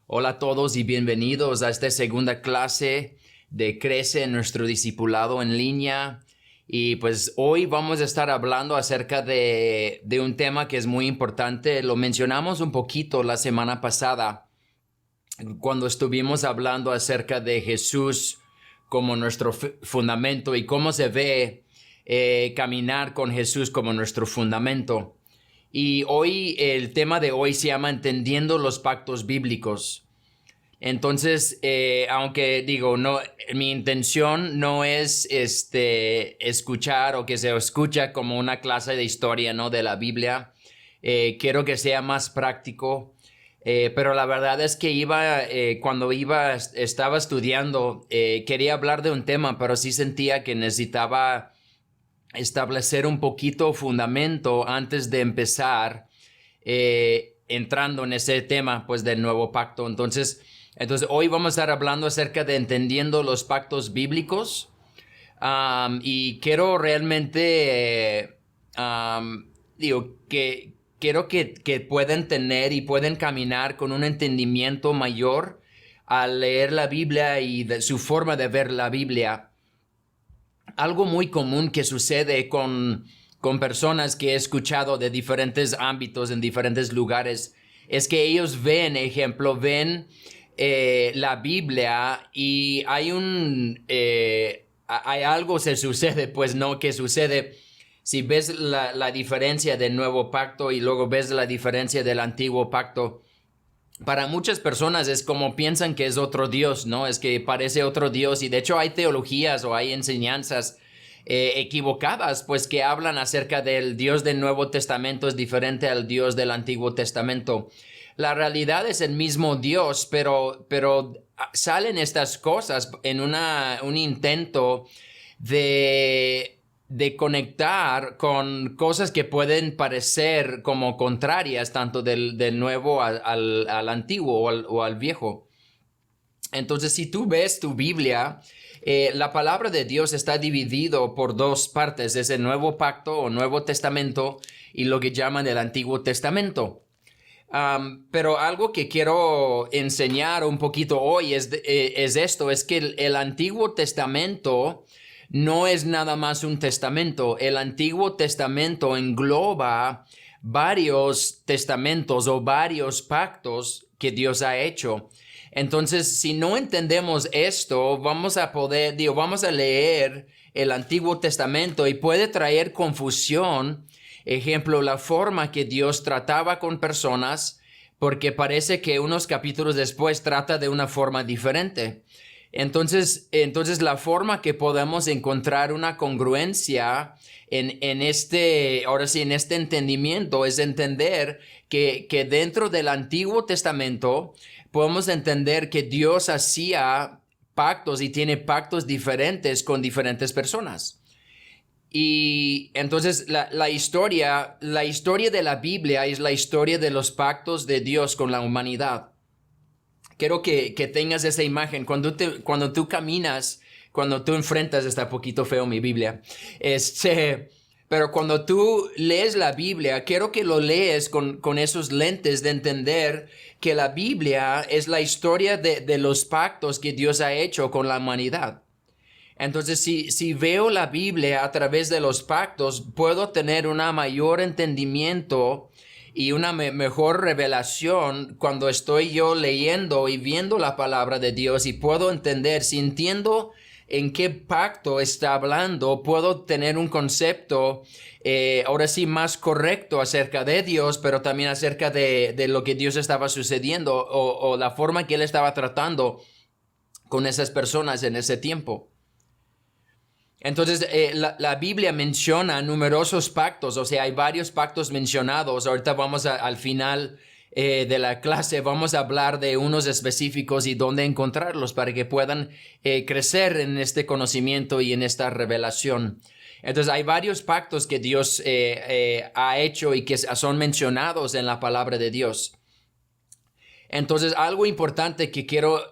Hola a todos y bienvenidos a esta segunda clase de Crece en nuestro discipulado en línea. Y pues hoy vamos a estar hablando acerca de un tema que es muy importante. Lo mencionamos un poquito la semana pasada cuando estuvimos hablando acerca de Jesús como nuestro fundamento y cómo se ve caminar con Jesús como nuestro fundamento. Y hoy el tema de hoy se llama Entendiendo los pactos bíblicos. Entonces, aunque digo, no, mi intención no es escuchar o que se escucha como una clase de historia, ¿no? De la Biblia. Quiero que sea más práctico. Pero la verdad es que cuando estaba estudiando, quería hablar de un tema, pero sí sentía que necesitaba establecer un poquito fundamento antes de empezar entrando en ese tema pues del nuevo pacto. Entonces hoy vamos a estar hablando acerca de entendiendo los pactos bíblicos. Y quiero realmente quiero que puedan tener y pueden caminar con un entendimiento mayor al leer la Biblia y de su forma de ver la Biblia. Algo muy común que sucede con personas que he escuchado de diferentes ámbitos en diferentes lugares es que ellos ven la Biblia y hay algo que sucede, pues no, que sucede. Si ves la diferencia del nuevo pacto y luego ves la diferencia del antiguo pacto, para muchas personas es como piensan que es otro Dios, ¿no? Es que parece otro Dios y de hecho hay teologías o hay enseñanzas equivocadas, pues que hablan acerca del Dios del Nuevo Testamento es diferente al Dios del Antiguo Testamento. La realidad es el mismo Dios, pero salen estas cosas en un intento de conectar con cosas que pueden parecer como contrarias tanto del nuevo al antiguo o al viejo. Entonces, si tú ves tu Biblia, la palabra de Dios está dividido por dos partes. Es el Nuevo Pacto o Nuevo Testamento y lo que llaman el Antiguo Testamento. Pero algo que quiero enseñar un poquito hoy es que el Antiguo Testamento no es nada más un testamento. El Antiguo Testamento engloba varios testamentos o varios pactos que Dios ha hecho. Entonces, si no entendemos esto, vamos a leer el Antiguo Testamento y puede traer confusión. Ejemplo, la forma que Dios trataba con personas, porque parece que unos capítulos después trata de una forma diferente. Entonces la forma que podemos encontrar una congruencia en este entendimiento es entender que dentro del Antiguo Testamento podemos entender que Dios hacía pactos y tiene pactos diferentes con diferentes personas. Y entonces la historia de la Biblia es la historia de los pactos de Dios con la humanidad. Quiero que tengas esa imagen. Cuando tú caminas, cuando tú enfrentas, está poquito feo mi Biblia, pero cuando tú lees la Biblia, quiero que lo lees con esos lentes de entender que la Biblia es la historia de los pactos que Dios ha hecho con la humanidad. Entonces, si veo la Biblia a través de los pactos, puedo tener un mayor entendimiento y una mejor revelación cuando estoy yo leyendo y viendo la palabra de Dios y puedo entender, si entiendo en qué pacto está hablando, puedo tener un concepto ahora sí más correcto acerca de Dios, pero también acerca de lo que Dios estaba sucediendo o la forma que Él estaba tratando con esas personas en ese tiempo. Entonces, la Biblia menciona numerosos pactos, o sea, hay varios pactos mencionados. Ahorita al final de la clase, vamos a hablar de unos específicos y dónde encontrarlos para que puedan crecer en este conocimiento y en esta revelación. Entonces, hay varios pactos que Dios ha hecho y que son mencionados en la palabra de Dios. Entonces, algo importante que quiero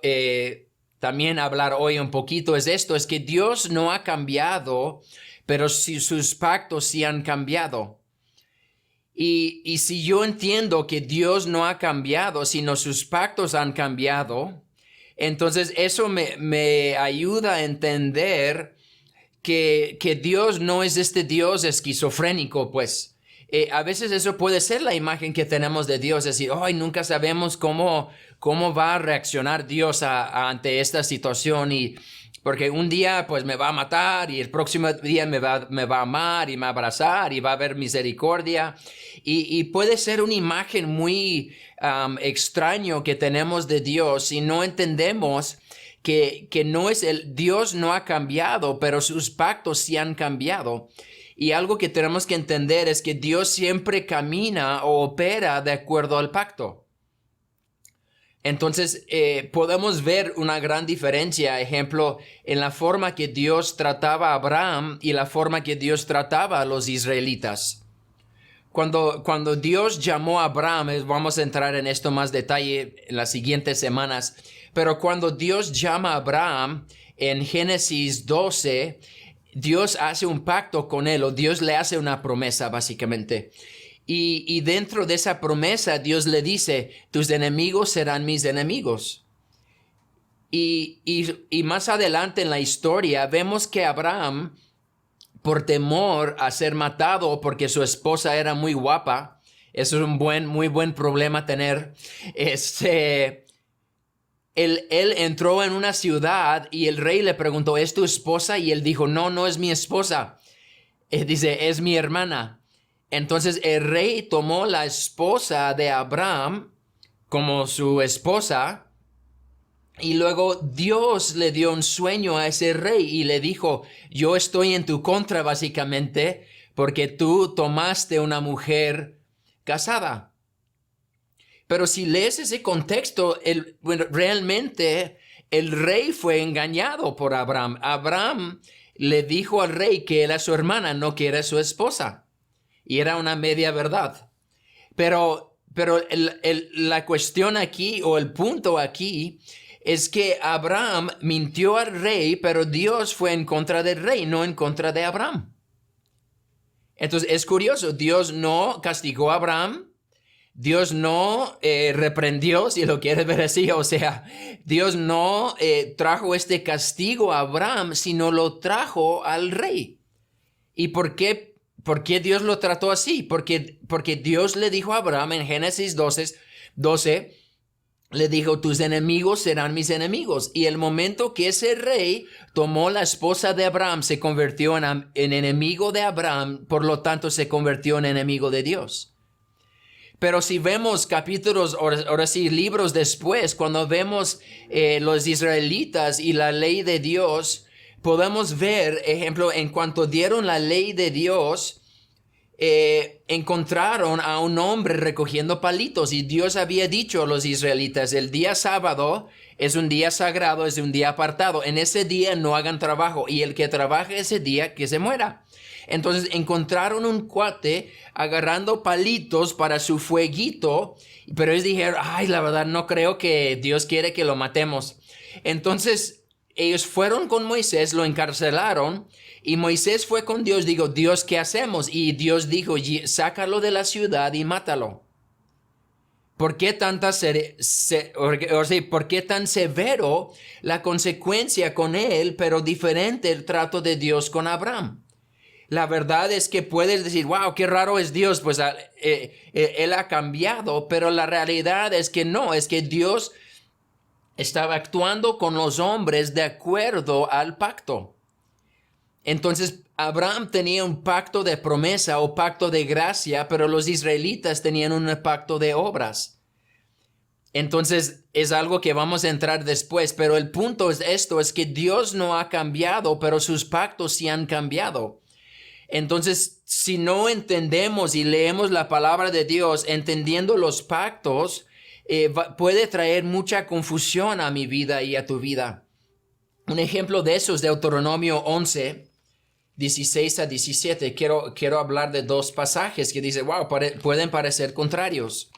también hablar hoy un poquito es que Dios no ha cambiado, pero sus pactos sí han cambiado. Y si yo entiendo que Dios no ha cambiado, sino sus pactos han cambiado, entonces eso me ayuda a entender que Dios no es este Dios esquizofrénico, pues. A veces eso puede ser la imagen que tenemos de Dios, es decir, hoy nunca sabemos cómo va a reaccionar Dios ante esta situación, y porque un día pues me va a matar y el próximo día me va a amar y me va a abrazar y va a haber misericordia, y puede ser una imagen muy extraño que tenemos de Dios si no entendemos que no es Dios no ha cambiado, pero sus pactos sí han cambiado. Y algo que tenemos que entender es que Dios siempre camina o opera de acuerdo al pacto. Entonces, podemos ver una gran diferencia, ejemplo, en la forma que Dios trataba a Abraham y la forma que Dios trataba a los israelitas. Cuando Dios llamó a Abraham, vamos a entrar en esto más detalle en las siguientes semanas, pero cuando Dios llama a Abraham en Génesis 12, Dios hace un pacto con él, o Dios le hace una promesa básicamente. Y dentro de esa promesa Dios le dice, tus enemigos serán mis enemigos. Y más adelante en la historia vemos que Abraham, por temor a ser matado porque su esposa era muy guapa, eso es un muy buen problema tener, Él entró en una ciudad y el rey le preguntó, ¿es tu esposa? Y él dijo, no es mi esposa. Dice, es mi hermana. Entonces el rey tomó la esposa de Abraham como su esposa, y luego Dios le dio un sueño a ese rey y le dijo, yo estoy en tu contra básicamente porque tú tomaste una mujer casada. Pero si lees ese contexto, realmente el rey fue engañado por Abraham. Abraham le dijo al rey que era su hermana, no que era su esposa. Y era una media verdad. Pero la cuestión aquí, o el punto aquí, es que Abraham mintió al rey, pero Dios fue en contra del rey, no en contra de Abraham. Entonces es curioso, Dios no castigó a Abraham. Dios no reprendió, si lo quieres ver así, o sea, Dios no trajo este castigo a Abraham, sino lo trajo al rey. ¿Y por qué Dios lo trató así? Porque Dios le dijo a Abraham en Génesis 12, le dijo, tus enemigos serán mis enemigos. Y el momento que ese rey tomó la esposa de Abraham, se convirtió en enemigo de Abraham, por lo tanto se convirtió en enemigo de Dios. Pero si vemos capítulos, ahora sí, libros después, cuando vemos los israelitas y la ley de Dios, podemos ver, ejemplo, en cuanto dieron la ley de Dios, encontraron a un hombre recogiendo palitos, y Dios había dicho a los israelitas, el día sábado es un día sagrado, es un día apartado, en ese día no hagan trabajo, y el que trabaje ese día que se muera. Entonces encontraron un cuate agarrando palitos para su fueguito, pero ellos dijeron, ay, la verdad no creo que Dios quiere que lo matemos. Entonces ellos fueron con Moisés, lo encarcelaron, y Moisés fue con Dios, dijo, Dios, ¿qué hacemos? Y Dios dijo, sácalo de la ciudad y mátalo. ¿Por qué tan severo la consecuencia con él, pero diferente el trato de Dios con Abraham? La verdad es que puedes decir, wow, qué raro es Dios, pues él ha cambiado, pero la realidad es que no, es que Dios estaba actuando con los hombres de acuerdo al pacto. Entonces, Abraham tenía un pacto de promesa o pacto de gracia, pero los israelitas tenían un pacto de obras. Entonces, es algo que vamos a entrar después, pero el punto es esto, es que Dios no ha cambiado, pero sus pactos sí han cambiado. Entonces, si no entendemos y leemos la palabra de Dios, entendiendo los pactos, puede traer mucha confusión a mi vida y a tu vida. Un ejemplo de eso es Deuteronomio 11, 16 a 17. Quiero hablar de dos pasajes que dice, wow, pueden parecer contrarios.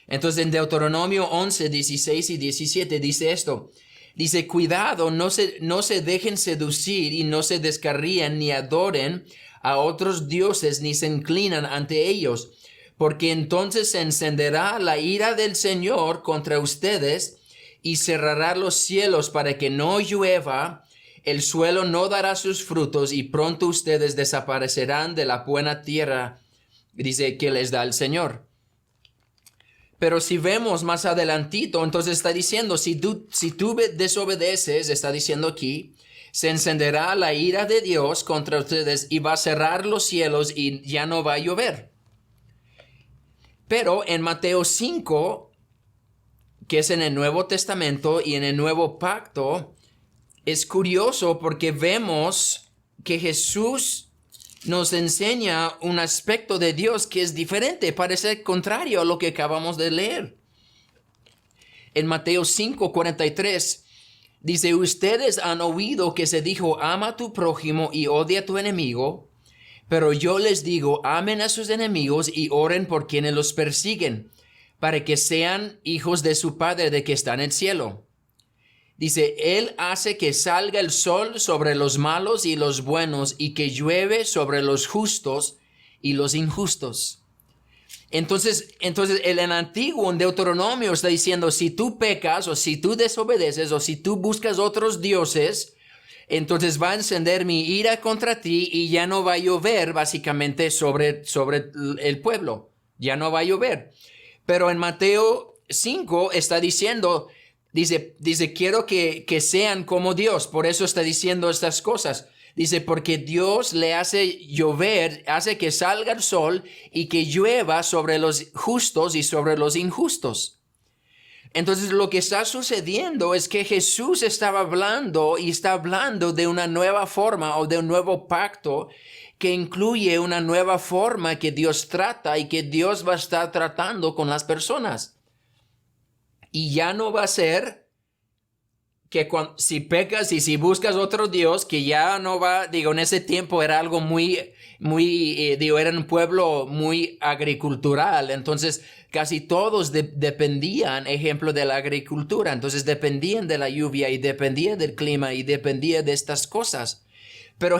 Entonces, en Deuteronomio 11, 16 y 17 dice esto. Dice, cuidado, no se dejen seducir y no se descarríen ni adoren a otros dioses ni se inclinan ante ellos, porque entonces se encenderá la ira del Señor contra ustedes y cerrará los cielos para que no llueva, el suelo no dará sus frutos y pronto ustedes desaparecerán de la buena tierra, dice, que les da el Señor. Pero si vemos más adelantito, entonces está diciendo, si tú desobedeces, está diciendo aquí, se encenderá la ira de Dios contra ustedes y va a cerrar los cielos y ya no va a llover. Pero en Mateo 5, que es en el Nuevo Testamento y en el Nuevo Pacto, es curioso porque vemos que Jesús nos enseña un aspecto de Dios que es diferente, parece contrario a lo que acabamos de leer. En Mateo 5:43 dice, ustedes han oído que se dijo, ama a tu prójimo y odia a tu enemigo, pero yo les digo, amen a sus enemigos y oren por quienes los persiguen, para que sean hijos de su Padre de que está en el cielo. Dice, Él hace que salga el sol sobre los malos y los buenos y que llueve sobre los justos y los injustos. Entonces en el Antiguo, en Deuteronomio, está diciendo, si tú pecas o si tú desobedeces o si tú buscas otros dioses, entonces va a encender mi ira contra ti y ya no va a llover básicamente sobre el pueblo. Ya no va a llover. Pero en Mateo 5 está diciendo, dice, quiero que sean como Dios. Por eso está diciendo estas cosas. Dice, porque Dios le hace llover, hace que salga el sol y que llueva sobre los justos y sobre los injustos. Entonces lo que está sucediendo es que Jesús estaba hablando y está hablando de una nueva forma o de un nuevo pacto que incluye una nueva forma que Dios trata y que Dios va a estar tratando con las personas. Y ya no va a ser que si pecas y si buscas otro Dios, que ya no va, en ese tiempo era algo era un pueblo muy agricultural, entonces casi todos dependían, ejemplo, de la agricultura, entonces dependían de la lluvia y dependían del clima y dependían de estas cosas. Pero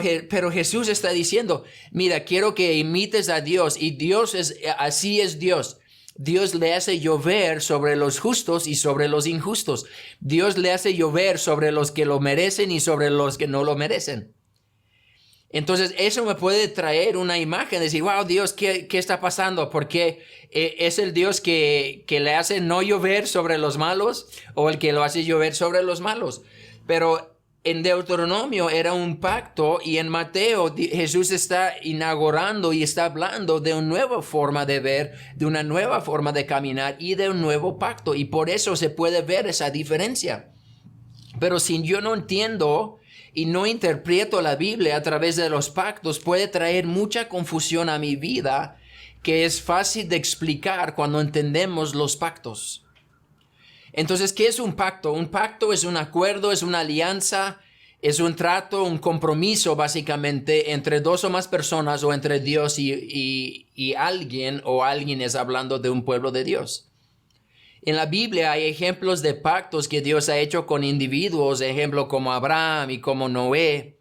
Jesús está diciendo, mira, quiero que imites a Dios y así es Dios. Dios le hace llover sobre los justos y sobre los injustos. Dios le hace llover sobre los que lo merecen y sobre los que no lo merecen. Entonces eso me puede traer una imagen de decir, wow, Dios, ¿qué está pasando? Porque es el Dios que le hace no llover sobre los malos o el que lo hace llover sobre los malos. Pero en Deuteronomio era un pacto y en Mateo Jesús está inaugurando y está hablando de una nueva forma de ver, de una nueva forma de caminar y de un nuevo pacto. Y por eso se puede ver esa diferencia. Pero si yo no entiendo y no interpreto la Biblia a través de los pactos, puede traer mucha confusión a mi vida que es fácil de explicar cuando entendemos los pactos. Entonces, ¿qué es un pacto? Un pacto es un acuerdo, es una alianza, es un trato, un compromiso básicamente entre dos o más personas o entre Dios y alguien o alguienes hablando de un pueblo de Dios. En la Biblia hay ejemplos de pactos que Dios ha hecho con individuos, ejemplos como Abraham y como Noé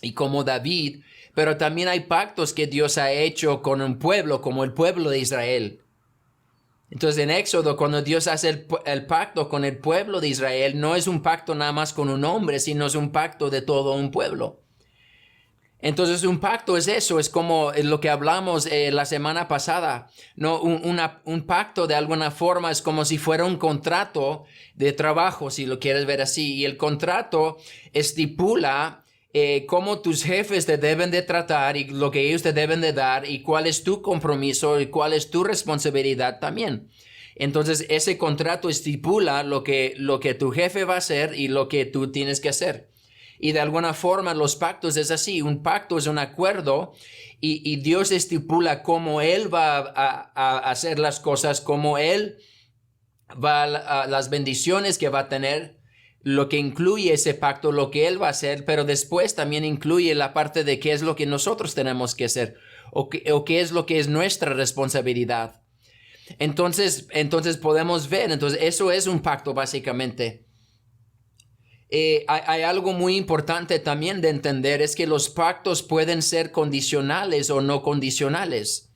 y como David, pero también hay pactos que Dios ha hecho con un pueblo como el pueblo de Israel. Entonces en Éxodo, cuando Dios hace el pacto con el pueblo de Israel, no es un pacto nada más con un hombre, sino es un pacto de todo un pueblo. Entonces un pacto es eso, es como lo que hablamos la semana pasada, ¿no? Un pacto de alguna forma es como si fuera un contrato de trabajo, si lo quieres ver así, y el contrato estipula cómo tus jefes te deben de tratar y lo que ellos te deben de dar y cuál es tu compromiso y cuál es tu responsabilidad también. Entonces ese contrato estipula lo que tu jefe va a hacer y lo que tú tienes que hacer. Y de alguna forma los pactos es así, un pacto es un acuerdo y Dios estipula cómo Él va a hacer las cosas, cómo Él va a las bendiciones que va a tener, lo que incluye ese pacto, lo que Él va a hacer, pero después también incluye la parte de qué es lo que nosotros tenemos que hacer o qué es lo que es nuestra responsabilidad. Entonces podemos ver, entonces eso es un pacto básicamente. Hay algo muy importante también de entender, es que los pactos pueden ser condicionales o no condicionales.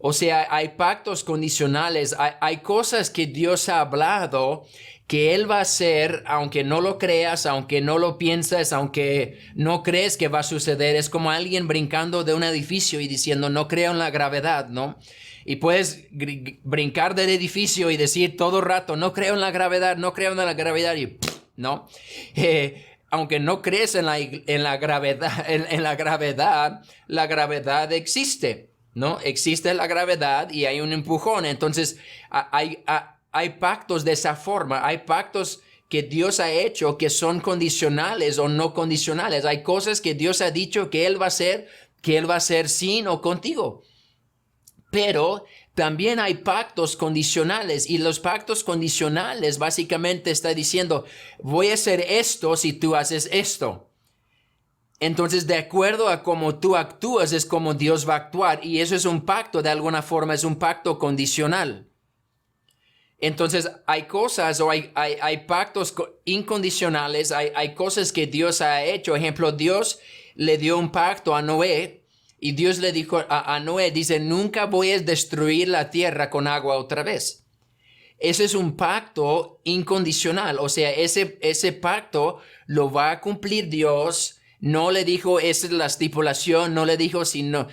O sea, hay pactos condicionales, hay cosas que Dios ha hablado que Él va a hacer, aunque no lo creas, aunque no lo pienses, aunque no crees que va a suceder. Es como alguien brincando de un edificio y diciendo, no creo en la gravedad, ¿no? Y puedes brincar del edificio y decir todo el rato, no creo en la gravedad, no creo en la gravedad, y ¿no? Aunque no crees en la gravedad, la gravedad existe, ¿no? Existe la gravedad y hay un empujón. Entonces, hay pactos de esa forma. Hay pactos que Dios ha hecho que son condicionales o no condicionales. Hay cosas que Dios ha dicho que Él va a hacer sin o contigo. Pero también hay pactos condicionales, y los pactos condicionales básicamente está diciendo, voy a hacer esto si tú haces esto. Entonces, de acuerdo a cómo tú actúas es como Dios va a actuar, y eso es un pacto, de alguna forma es un pacto condicional. Entonces, hay cosas o hay pactos incondicionales, hay cosas que Dios ha hecho. Ejemplo, Dios le dio un pacto a Noé. Y Dios le dijo a Noé, dice, nunca voy a destruir la tierra con agua otra vez. Ese es un pacto incondicional. O sea, ese pacto lo va a cumplir Dios. No le dijo, esa es la estipulación. No le dijo, si no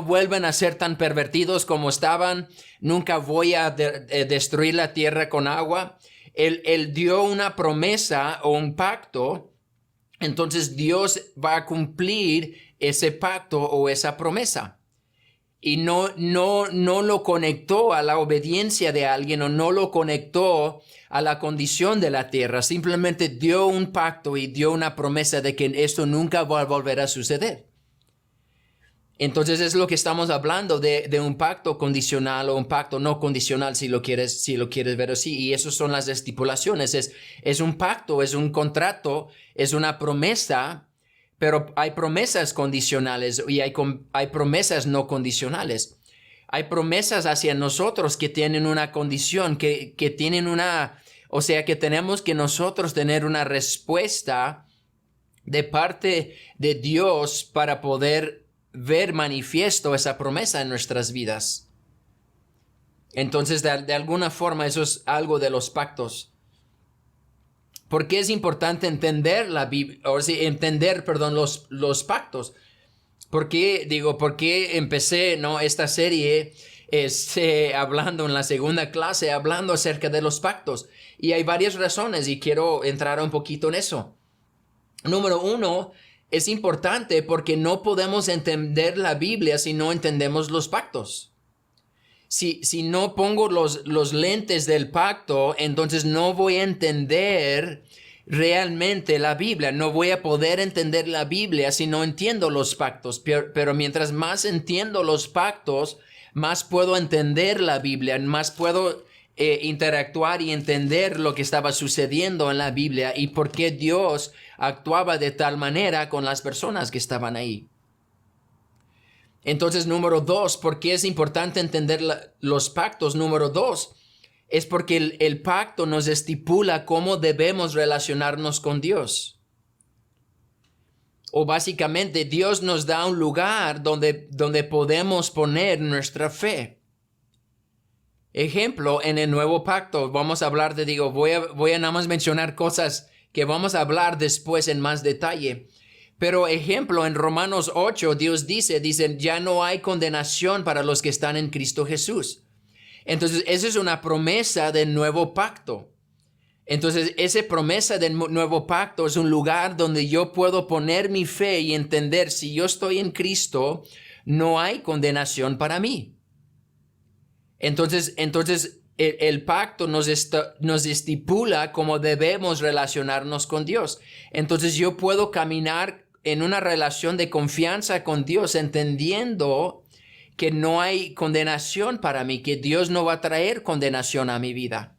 vuelven a ser tan pervertidos como estaban, nunca voy a destruir la tierra con agua. Él dio una promesa o un pacto. Entonces Dios va a cumplir ese pacto o esa promesa. Y no lo conectó a la obediencia de alguien o no lo conectó a la condición de la tierra. Simplemente dio un pacto y dio una promesa de que esto nunca va a volver a suceder. Entonces es lo que estamos hablando de un pacto condicional o un pacto no condicional, si lo quieres ver así. Y esas son las estipulaciones. Es un pacto, es un contrato, es una promesa. Pero hay promesas condicionales y hay promesas no condicionales. Hay promesas hacia nosotros que tienen una condición, que tienen o sea, que tenemos que nosotros tener una respuesta de parte de Dios para poder ver manifiesto esa promesa en nuestras vidas. Entonces, de alguna forma, eso es algo de los pactos. ¿Por qué es importante entender la Biblia, los pactos? ¿Por qué empecé esta serie hablando en la segunda clase, hablando acerca de los pactos? Y hay varias razones y quiero entrar un poquito en eso. Número uno, es importante porque no podemos entender la Biblia si no entendemos los pactos. Si no pongo los lentes del pacto, entonces no voy a entender realmente la Biblia. No voy a poder entender la Biblia si no entiendo los pactos. Pero mientras más entiendo los pactos, más puedo entender la Biblia, más puedo interactuar y entender lo que estaba sucediendo en la Biblia y por qué Dios actuaba de tal manera con las personas que estaban ahí. Entonces, número dos, ¿por qué es importante entender los pactos? Número dos, es porque el pacto nos estipula cómo debemos relacionarnos con Dios. O básicamente, Dios nos da un lugar donde podemos poner nuestra fe. Ejemplo, en el nuevo pacto, vamos a hablar voy a nada más mencionar cosas que vamos a hablar después en más detalle. Pero ejemplo, en Romanos 8, Dios dicen, ya no hay condenación para los que están en Cristo Jesús. Entonces, esa es una promesa del nuevo pacto. Entonces, esa promesa del nuevo pacto es un lugar donde yo puedo poner mi fe y entender, si yo estoy en Cristo, no hay condenación para mí. Entonces el pacto nos estipula cómo debemos relacionarnos con Dios. Entonces yo puedo caminar en una relación de confianza con Dios, entendiendo que no hay condenación para mí, que Dios no va a traer condenación a mi vida.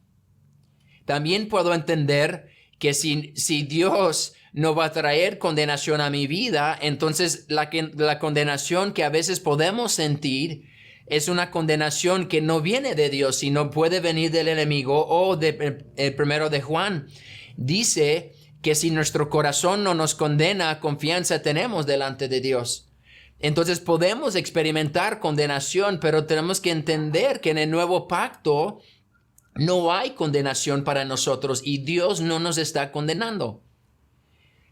También puedo entender que si Dios no va a traer condenación a mi vida, entonces la condenación que a veces podemos sentir es una condenación que no viene de Dios, sino puede venir del enemigo. O el primero de Juan dice que si nuestro corazón no nos condena, confianza tenemos delante de Dios. Entonces podemos experimentar condenación, pero tenemos que entender que en el nuevo pacto no hay condenación para nosotros y Dios no nos está condenando.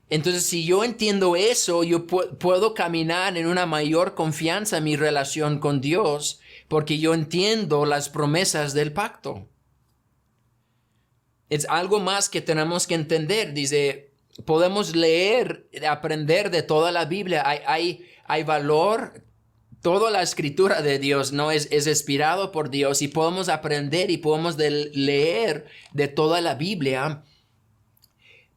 Entonces, si yo entiendo eso, yo puedo caminar en una mayor confianza en mi relación con Dios, porque yo entiendo las promesas del pacto. Es algo más que tenemos que entender. Dice, podemos leer, aprender de toda la Biblia. Hay valor. Toda la escritura de Dios no es inspirado por Dios y podemos aprender y podemos leer de toda la Biblia.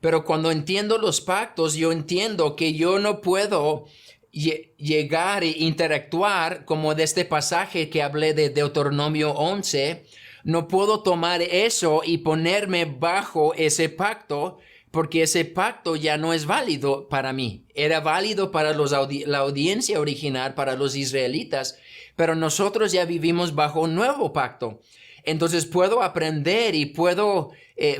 Pero cuando entiendo los pactos, yo entiendo que yo no puedo llegar e interactuar como de este pasaje que hablé de Deuteronomio 11. No puedo tomar eso y ponerme bajo ese pacto, porque ese pacto ya no es válido para mí. Era válido para la audiencia original, para los israelitas, pero nosotros ya vivimos bajo un nuevo pacto. Entonces puedo aprender y puedo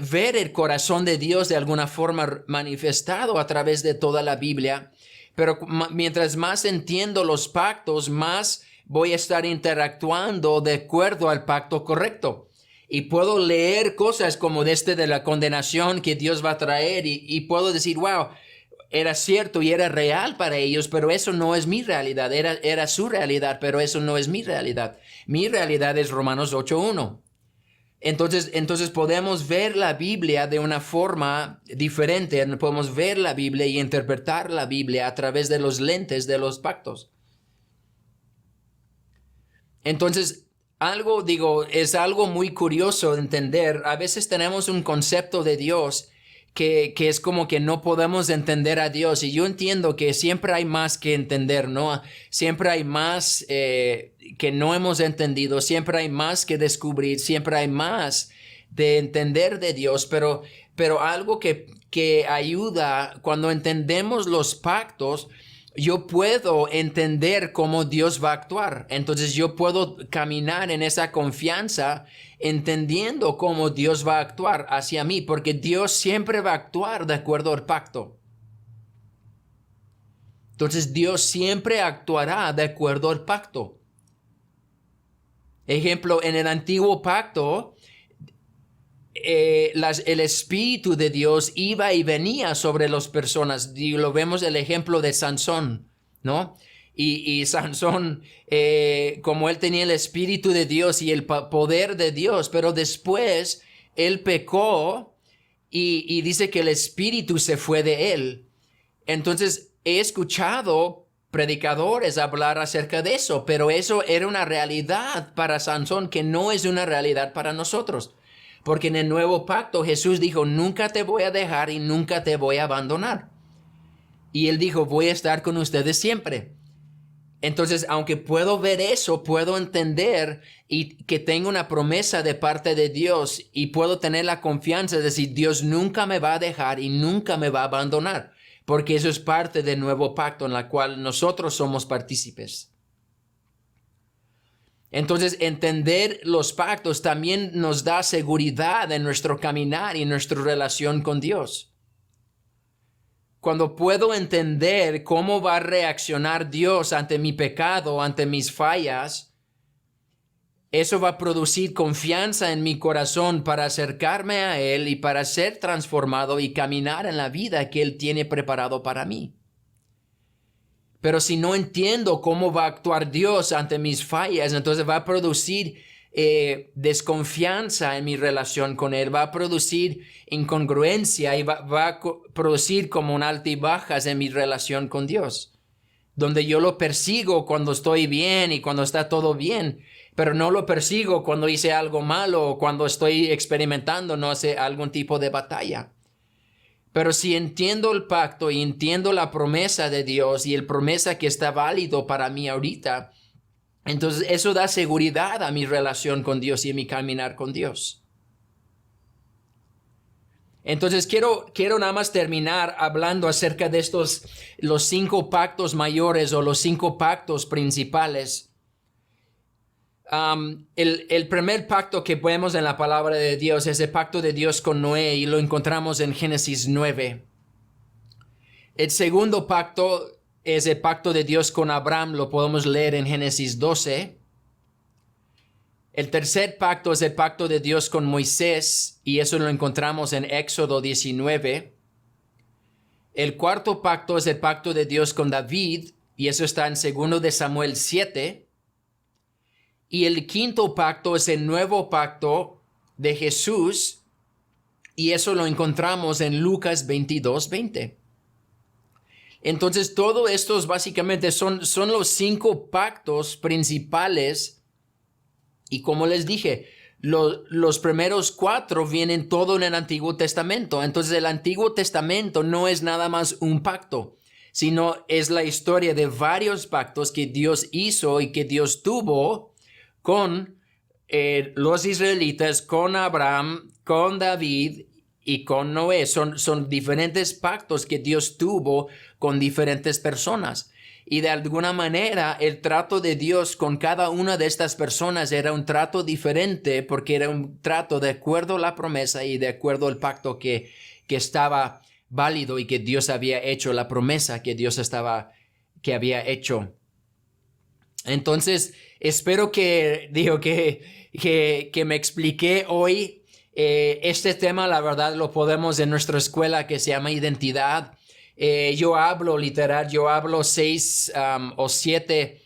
ver el corazón de Dios de alguna forma manifestado a través de toda la Biblia. Pero mientras más entiendo los pactos, más voy a estar interactuando de acuerdo al pacto correcto. Y puedo leer cosas como de la condenación que Dios va a traer y puedo decir, wow, era cierto y era real para ellos, pero eso no es mi realidad. Era su realidad, pero eso no es mi realidad. Mi realidad es Romanos 8:1. Entonces podemos ver la Biblia de una forma diferente. Podemos ver la Biblia y interpretar la Biblia a través de los lentes de los pactos. Entonces, es algo muy curioso de entender. A veces tenemos un concepto de Dios que es como que no podemos entender a Dios. Y yo entiendo que siempre hay más que entender, ¿no? Siempre hay más que no hemos entendido. Siempre hay más que descubrir. Siempre hay más de entender de Dios. Pero algo que ayuda cuando entendemos los pactos, yo puedo entender cómo Dios va a actuar. Entonces yo puedo caminar en esa confianza entendiendo cómo Dios va a actuar hacia mí, porque Dios siempre va a actuar de acuerdo al pacto. Entonces Dios siempre actuará de acuerdo al pacto. Ejemplo, en el antiguo pacto, el Espíritu de Dios iba y venía sobre las personas. Y lo vemos el ejemplo de Sansón, ¿no? Y Sansón, como él tenía el Espíritu de Dios y el poder de Dios, pero después él pecó y dice que el Espíritu se fue de él. Entonces he escuchado predicadores hablar acerca de eso, pero eso era una realidad para Sansón que no es una realidad para nosotros. Porque en el nuevo pacto Jesús dijo, nunca te voy a dejar y nunca te voy a abandonar. Y él dijo, voy a estar con ustedes siempre. Entonces, aunque puedo ver eso, puedo entender y que tengo una promesa de parte de Dios y puedo tener la confianza de decir, Dios nunca me va a dejar y nunca me va a abandonar. Porque eso es parte del nuevo pacto en la cual nosotros somos partícipes. Entonces, entender los pactos también nos da seguridad en nuestro caminar y en nuestra relación con Dios. Cuando puedo entender cómo va a reaccionar Dios ante mi pecado, ante mis fallas, eso va a producir confianza en mi corazón para acercarme a Él y para ser transformado y caminar en la vida que Él tiene preparado para mí. Pero si no entiendo cómo va a actuar Dios ante mis fallas, entonces va a producir desconfianza en mi relación con Él, va a producir incongruencia y va a producir como un altibajas en mi relación con Dios, donde yo lo persigo cuando estoy bien y cuando está todo bien, pero no lo persigo cuando hice algo malo o cuando estoy experimentando, no sé, algún tipo de batalla. Pero si entiendo el pacto y entiendo la promesa de Dios y el promesa que está válido para mí ahorita, entonces eso da seguridad a mi relación con Dios y a mi caminar con Dios. Entonces quiero nada más terminar hablando acerca de los 5 pactos mayores o los 5 pactos principales. El primer pacto que vemos en la palabra de Dios es el pacto de Dios con Noé y lo encontramos en Génesis 9. El segundo pacto es el pacto de Dios con Abraham, lo podemos leer en Génesis 12. El tercer pacto es el pacto de Dios con Moisés, y eso lo encontramos en Éxodo 19. El cuarto pacto es el pacto de Dios con David, y eso está en 2 de Samuel 7. Y el quinto pacto es el nuevo pacto de Jesús, y eso lo encontramos en Lucas 22:20. Entonces, todo estos básicamente son los 5 pactos principales. Y como les dije, los primeros 4 vienen todo en el Antiguo Testamento. Entonces, el Antiguo Testamento no es nada más un pacto, sino es la historia de varios pactos que Dios hizo y que Dios tuvo con los israelitas, con Abraham, con David y con Noé. Son diferentes pactos que Dios tuvo con diferentes personas. Y de alguna manera el trato de Dios con cada una de estas personas era un trato diferente, porque era un trato de acuerdo a la promesa y de acuerdo al pacto que estaba válido y que Dios había hecho, la promesa que había hecho. Entonces, espero que me expliqué hoy. Este tema, la verdad, lo podemos en nuestra escuela que se llama Identidad. Yo hablo 6 o 7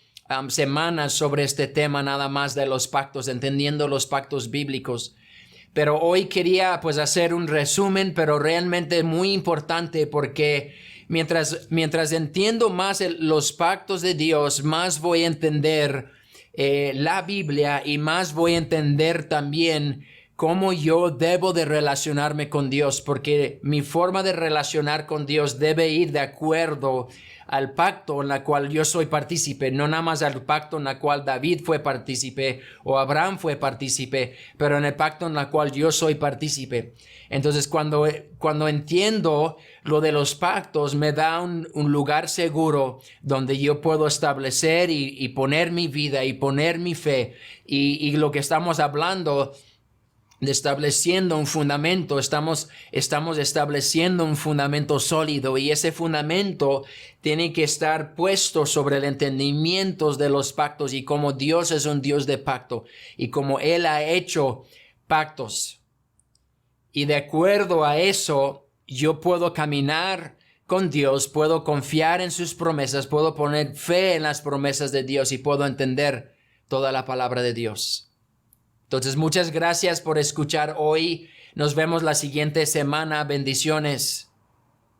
semanas sobre este tema nada más de los pactos, entendiendo los pactos bíblicos. Pero hoy quería hacer un resumen, pero realmente muy importante, porque mientras entiendo más los pactos de Dios, más voy a entender la Biblia y más voy a entender también cómo yo debo de relacionarme con Dios, porque mi forma de relacionar con Dios debe ir de acuerdo al pacto en la cual yo soy partícipe, no nada más al pacto en la cual David fue partícipe o Abraham fue partícipe, pero en el pacto en la cual yo soy partícipe. Entonces, cuando entiendo lo de los pactos, me da un lugar seguro donde yo puedo establecer y poner mi vida y poner mi fe. Y lo que estamos hablando de estableciendo un fundamento, estamos estableciendo un fundamento sólido, y ese fundamento tiene que estar puesto sobre el entendimiento de los pactos y cómo Dios es un Dios de pacto y cómo Él ha hecho pactos. Y de acuerdo a eso, yo puedo caminar con Dios, puedo confiar en sus promesas, puedo poner fe en las promesas de Dios y puedo entender toda la palabra de Dios. Entonces, muchas gracias por escuchar hoy. Nos vemos la siguiente semana. Bendiciones.